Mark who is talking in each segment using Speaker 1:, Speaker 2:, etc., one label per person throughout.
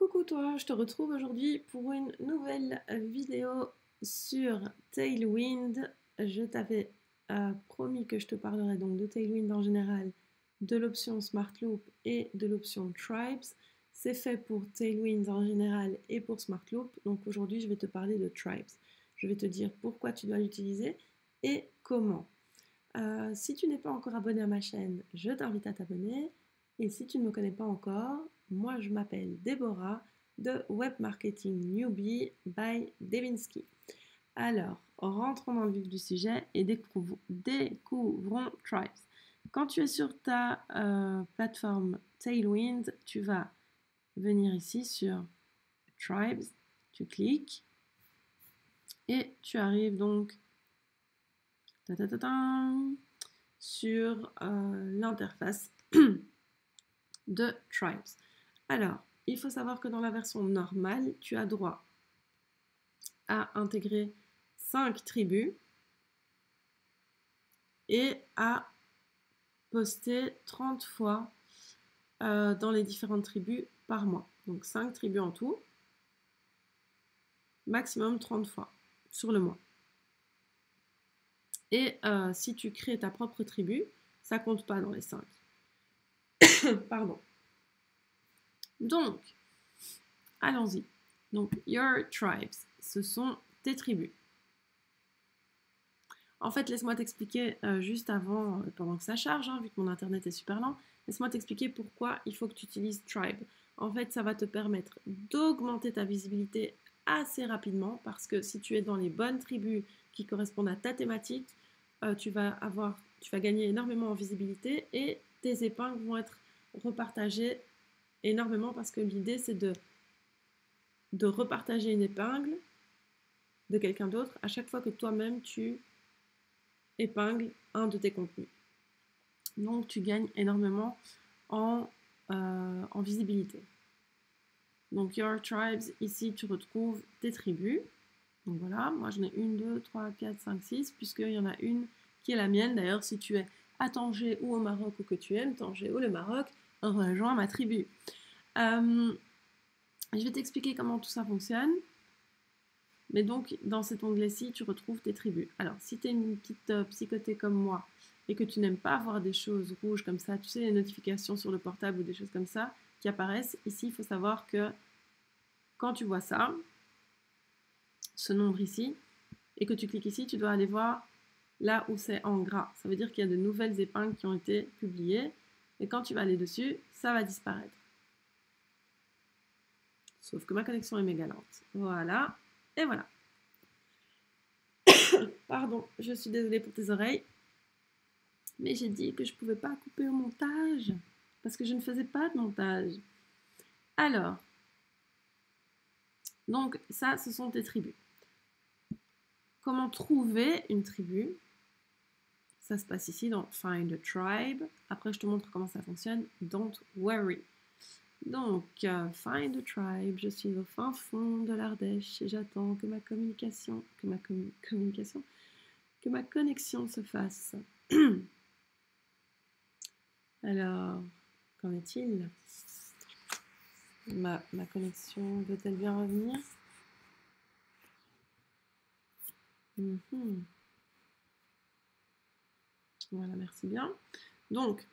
Speaker 1: Coucou toi, je te retrouve aujourd'hui pour une nouvelle vidéo sur Tailwind. Je t'avais promis que je te parlerais donc de Tailwind en général, de l'option Smart Loop et de l'option Tribes. C'est fait pour Tailwind en général et pour Smart Loop. Donc aujourd'hui, je vais te parler de Tribes. Je vais te dire pourquoi tu dois l'utiliser et comment. Si tu n'es pas encore abonné à ma chaîne, je t'invite à t'abonner. Et si tu ne me connais pas encore, moi je m'appelle Déborah de Web Marketing Newbie by Devinsky. Alors, rentrons dans le vif du sujet et découvrons Tribes. Quand tu es sur ta plateforme Tailwind, tu vas venir ici sur Tribes, tu cliques et tu arrives donc sur l'interface de Tribes. Alors, il faut savoir que dans la version normale, tu as droit à intégrer 5 tribus et à poster 30 fois dans les différentes tribus par mois. Donc 5 tribus en tout, maximum 30 fois sur le mois. Et si tu crées ta propre tribu, ça compte pas dans les 5. Pardon. Donc, allons-y. Donc, your tribes, ce sont tes tribus. En fait, laisse-moi t'expliquer juste avant, pendant que ça charge, vu que mon internet est super lent, laisse-moi t'expliquer pourquoi il faut que tu utilises Tribe. En fait, ça va te permettre d'augmenter ta visibilité assez rapidement parce que si tu es dans les bonnes tribus qui correspondent à ta thématique, tu vas gagner énormément en visibilité et tes épingles vont être repartagées énormément parce que l'idée c'est de repartager une épingle de quelqu'un d'autre à chaque fois que toi-même tu épingles un de tes contenus. Donc tu gagnes énormément en visibilité. Donc Your Tribes, ici tu retrouves tes tribus. Donc voilà, moi j'en ai 1, 2, 3, 4, 5, 6, puisqu'il y en a une qui est la mienne. D'ailleurs, si tu es à Tanger ou au Maroc ou que tu aimes Tanger ou le Maroc, rejoins ma tribu. Je vais t'expliquer comment tout ça fonctionne. Mais donc, dans cet onglet-ci, tu retrouves tes tribus. Alors, si tu es une petite psychotée comme moi et que tu n'aimes pas voir des choses rouges comme ça, tu sais, les notifications sur le portable ou des choses comme ça qui apparaissent, ici, il faut savoir que quand tu vois ça, ce nombre ici, et que tu cliques ici, tu dois aller voir là où c'est en gras. Ça veut dire qu'il y a de nouvelles épingles qui ont été publiées. Et quand tu vas aller dessus, ça va disparaître. Sauf que ma connexion est méga lente. Voilà. Et voilà. Pardon, je suis désolée pour tes oreilles. Mais j'ai dit que je ne pouvais pas couper au montage. Parce que je ne faisais pas de montage. Alors. Donc, ça, ce sont tes tribus. Comment trouver une tribu? Ça se passe ici dans Find a Tribe. Après, je te montre comment ça fonctionne. Don't worry. Donc, Find a Tribe. Je suis au fin fond de l'Ardèche et j'attends que ma connexion se fasse. Alors, qu'en est-il? Ma connexion veut-elle bien revenir? Voilà, merci bien. Donc,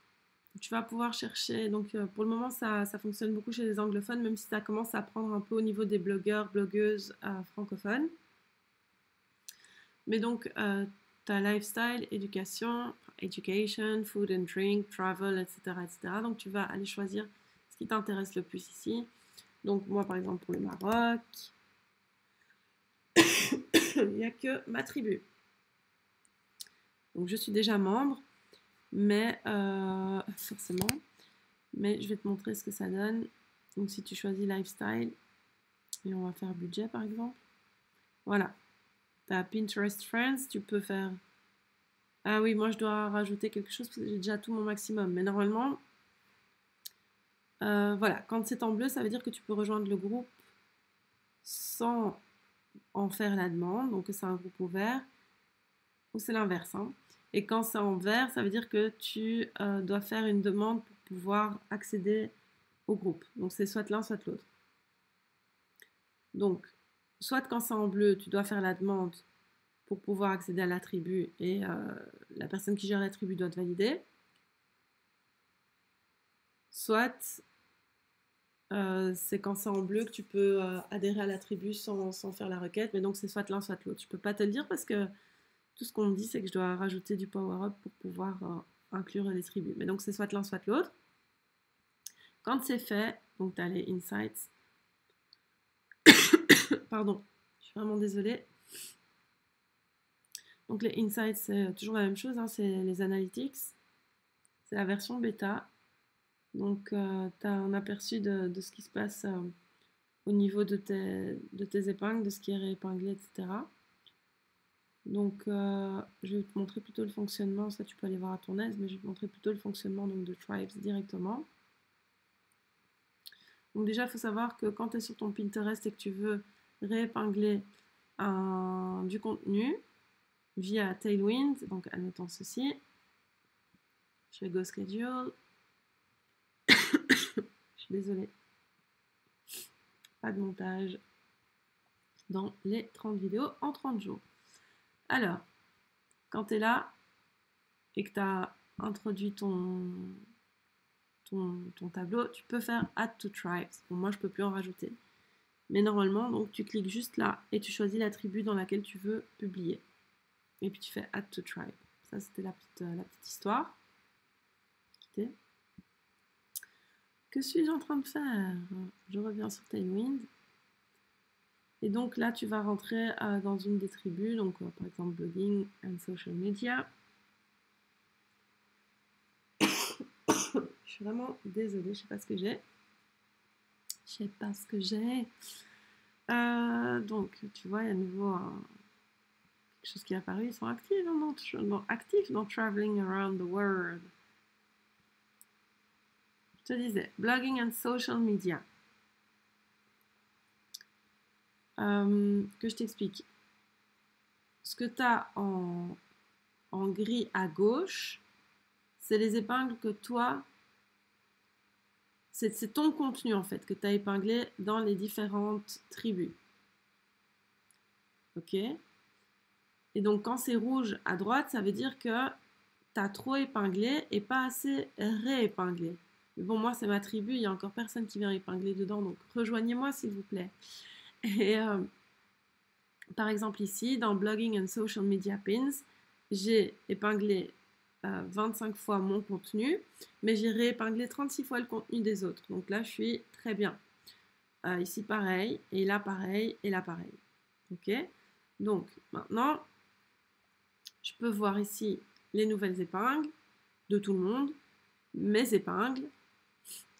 Speaker 1: tu vas pouvoir chercher. Donc, pour le moment, ça fonctionne beaucoup chez les anglophones, même si ça commence à prendre un peu au niveau des blogueurs, blogueuses francophones. Mais donc, tu as lifestyle, education, food and drink, travel, etc., etc. Donc, tu vas aller choisir ce qui t'intéresse le plus ici. Donc, moi, par exemple, pour le Maroc, il n'y a que ma tribu. Donc, je suis déjà membre, mais forcément, mais je vais te montrer ce que ça donne. Donc, si tu choisis lifestyle, et on va faire budget, par exemple. Voilà. Tu as Pinterest Friends, tu peux faire... Ah oui, moi, je dois rajouter quelque chose parce que j'ai déjà tout mon maximum. Mais normalement, voilà, quand c'est en bleu, ça veut dire que tu peux rejoindre le groupe sans en faire la demande, donc c'est un groupe ouvert, ou c'est l'inverse. Hein. Et quand c'est en vert, ça veut dire que tu dois faire une demande pour pouvoir accéder au groupe. Donc c'est soit l'un, soit l'autre. Donc, soit quand c'est en bleu, tu dois faire la demande pour pouvoir accéder à l'attribut et la personne qui gère l'attribut doit te valider. Soit c'est quand c'est en bleu que tu peux adhérer à l'attribut sans faire la requête, mais donc c'est soit l'un soit l'autre. Je peux pas te le dire parce que tout ce qu'on me dit c'est que je dois rajouter du power-up pour pouvoir inclure les tribus. Mais donc c'est soit l'un soit l'autre. Quand c'est fait, donc tu as les insights. Pardon, je suis vraiment désolée. Donc les insights, c'est toujours la même chose, hein, c'est les analytics. C'est la version bêta. Donc tu as un aperçu de ce qui se passe au niveau de tes épingles, de ce qui est réépinglé, etc. Donc je vais te montrer plutôt le fonctionnement, ça tu peux aller voir à ton aise, mais je vais te montrer plutôt le fonctionnement donc, de Tribes directement. Donc déjà, il faut savoir que quand tu es sur ton Pinterest et que tu veux réépingler du contenu via Tailwind, donc admettons ceci, je vais Go Schedule, je suis désolée, pas de montage dans les 30 vidéos en 30 jours. Alors, quand tu es là et que tu as introduit ton tableau, tu peux faire Add to Tribes. Bon, moi, je ne peux plus en rajouter. Mais normalement, donc, tu cliques juste là et tu choisis l'attribut dans laquelle tu veux publier. Et puis, tu fais Add to Tribe. Ça, c'était la petite histoire. Que suis-je en train de faire? Je reviens sur Tailwind. Et donc là, tu vas rentrer dans une des tribus, donc par exemple Blogging and Social Media. Je suis vraiment désolée, je sais pas ce que j'ai. Je sais pas ce que j'ai. Donc, tu vois, il y a à nouveau quelque chose qui est apparu. Ils sont actifs dans Traveling Around the World. Je te disais, Blogging and Social Media. Que je t'explique. Ce que tu as en gris à gauche, c'est les épingles que toi, c'est ton contenu en fait, que tu as épinglé dans les différentes tribus. Ok? Et donc quand c'est rouge à droite, ça veut dire que tu as trop épinglé et pas assez réépinglé. Mais bon, moi c'est ma tribu, il n'y a encore personne qui vient épingler dedans, donc rejoignez-moi s'il vous plaît. Et par exemple ici, dans Blogging and Social Media Pins, j'ai épinglé 25 fois mon contenu, mais j'ai réépinglé 36 fois le contenu des autres. Donc là, je suis très bien. Ici, pareil, et là, pareil, et là, pareil. Ok? Donc, maintenant, je peux voir ici les nouvelles épingles de tout le monde, mes épingles,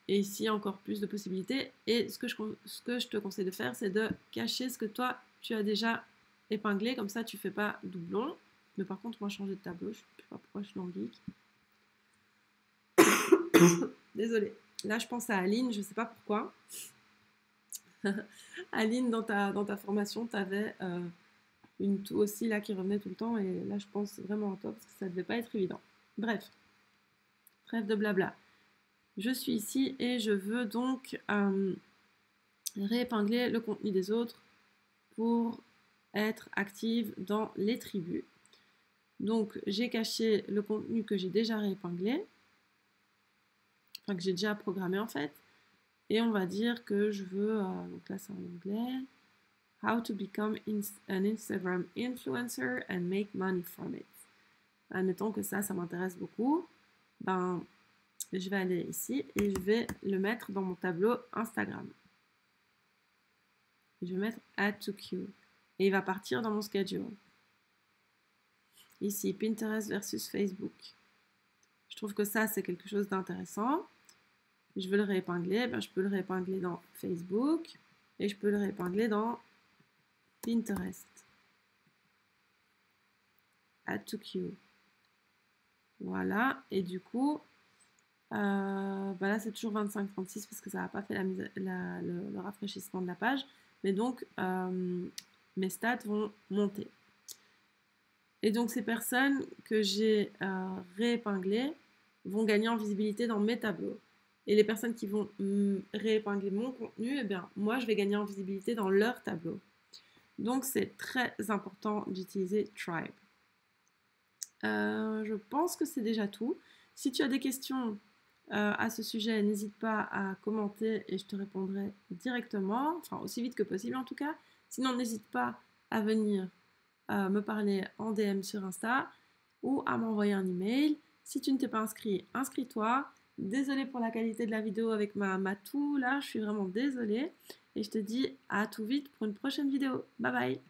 Speaker 1: et ici, encore plus de possibilités. Et ce que je te conseille de faire, c'est de cacher ce que toi, tu as déjà épinglé. Comme ça, tu ne fais pas doublon. Mais par contre, on va changer de tableau. Je ne sais pas pourquoi je suis dans le geek. Désolée. Là, je pense à Aline. Je ne sais pas pourquoi. Aline, dans ta formation, tu avais une toux aussi là qui revenait tout le temps. Et là, je pense vraiment à toi parce que ça ne devait pas être évident. Bref. Trêve de blabla. Je suis ici et je veux donc réépingler le contenu des autres pour être active dans les tribus. Donc, j'ai caché le contenu que j'ai déjà réépinglé, enfin que j'ai déjà programmé en fait, et on va dire que je veux, donc là c'est en anglais, How to become an Instagram influencer and make money from it. Admettons que ça m'intéresse beaucoup, ben je vais aller ici et je vais le mettre dans mon tableau Instagram. Je vais mettre Add to Queue. Et il va partir dans mon schedule. Ici, Pinterest versus Facebook. Je trouve que ça, c'est quelque chose d'intéressant. Je veux le réépingler. Ben, je peux le réépingler dans Facebook. Et je peux le réépingler dans Pinterest. Add to Queue. Voilà. Et du coup, ben là, c'est toujours 25-36 parce que ça n'a pas fait le rafraîchissement de la page. Mais donc, mes stats vont monter. Et donc, ces personnes que j'ai réépinglées vont gagner en visibilité dans mes tableaux. Et les personnes qui vont réépingler mon contenu, eh bien, moi, je vais gagner en visibilité dans leur tableau. Donc, c'est très important d'utiliser Tribe. Je pense que c'est déjà tout. Si tu as des questions à ce sujet, n'hésite pas à commenter et je te répondrai directement, enfin aussi vite que possible en tout cas. Sinon, n'hésite pas à venir me parler en DM sur Insta ou à m'envoyer un email. Si tu ne t'es pas inscrit, inscris-toi. Désolée pour la qualité de la vidéo avec ma toux là, je suis vraiment désolée. Et je te dis à tout vite pour une prochaine vidéo. Bye bye!